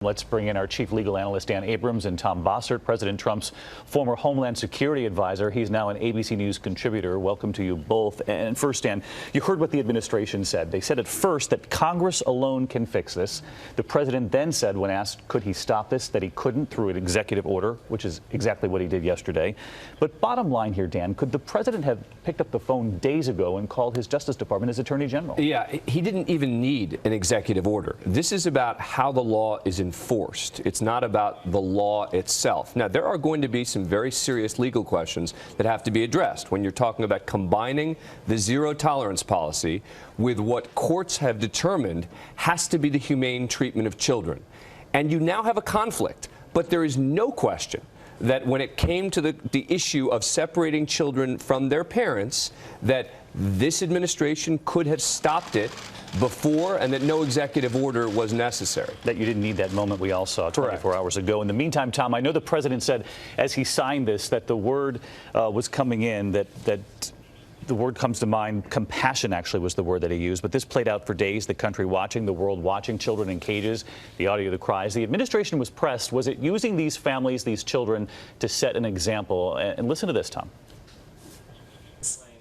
Let's bring in our chief legal analyst, Dan Abrams, and Tom Bossert, President Trump's former Homeland Security advisor. He's now an ABC News contributor. Welcome to you both. And first, Dan, you heard what the administration said. They said at first that Congress alone can fix this. The president then said, when asked could he stop this, that he couldn't through an executive order, which is exactly what he did yesterday. But bottom line here, Dan, could the president have picked up the phone days ago and called his Justice Department, his attorney general? Yeah, he didn't even need an executive order. This is about how the law is enforced. It's not about the law itself. Now, there are going to be some very serious legal questions that have to be addressed when you're talking about combining the zero tolerance policy with what courts have determined has to be the humane treatment of children. And you now have a conflict, but there is no question that when it came to the issue of separating children from their parents, that this administration could have stopped it before and that no executive order was necessary. That you didn't need that moment we all saw 24 hours ago. In the meantime, Tom, I know the president said as he signed this that the word was coming in, that the word comes to mind, compassion actually was the word that he used, but this played out for days, the country watching, the world watching, children in cages, the audio, the cries. The administration was pressed. Was it using these families, these children, to set an example? And listen to this, Tom.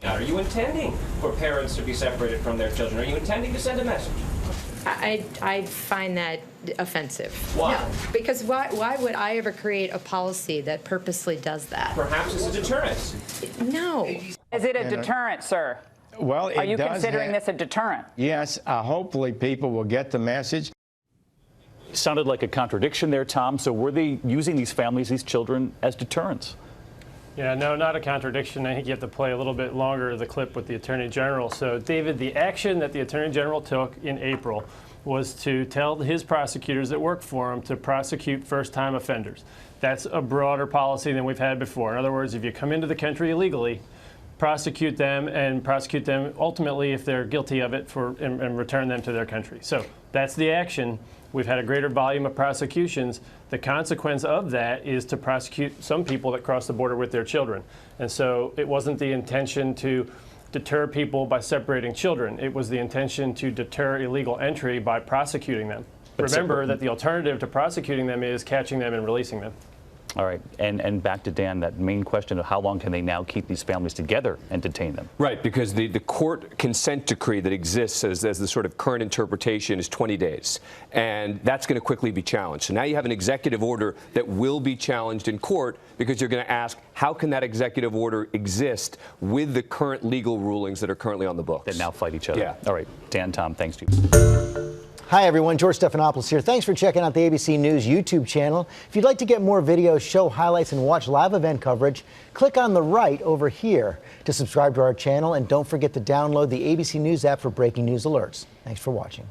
Are you intending for parents to be separated from their children? Are you intending to send a message? I find that offensive. Why? No, because why would I ever create a policy that purposely does that? Perhaps it's a deterrent. No. Is it a deterrent, sir? Well, are you considering this a deterrent? Yes. Hopefully people will get the message. Sounded like a contradiction there, Tom. So were they using these families, these children, as deterrents? Yeah, no, not a contradiction. I think you have to play a little bit longer the clip with the Attorney General. So, David, the action that the Attorney General took in April was to tell his prosecutors that work for him to prosecute first-time offenders. That's a broader policy than we've had before. In other words, if you come into the country illegally, prosecute them and prosecute them ultimately if they're guilty of it and return them to their country. So that's the action. We've had a greater volume of prosecutions. The consequence of that is to prosecute some people that cross the border with their children. And so it wasn't the intention to deter people by separating children. It was the intention to deter illegal entry by prosecuting them. Remember that the alternative to prosecuting them is catching them and releasing them. All right. And back to Dan, that main question of how long can they now keep these families together and detain them? Right, because the court consent decree that exists as the sort of current interpretation is 20 days. And that's going to quickly be challenged. So now you have an executive order that will be challenged in court because you're going to ask, how can that executive order exist with the current legal rulings that are currently on the books? That now fight each other. Yeah. All right. Dan, Tom, thanks to you. Hi, everyone. George Stephanopoulos here. Thanks for checking out the ABC News YouTube channel. If you'd like to get more videos, show highlights, and watch live event coverage, click on the right over here to subscribe to our channel. And don't forget to download the ABC News app for breaking news alerts. Thanks for watching.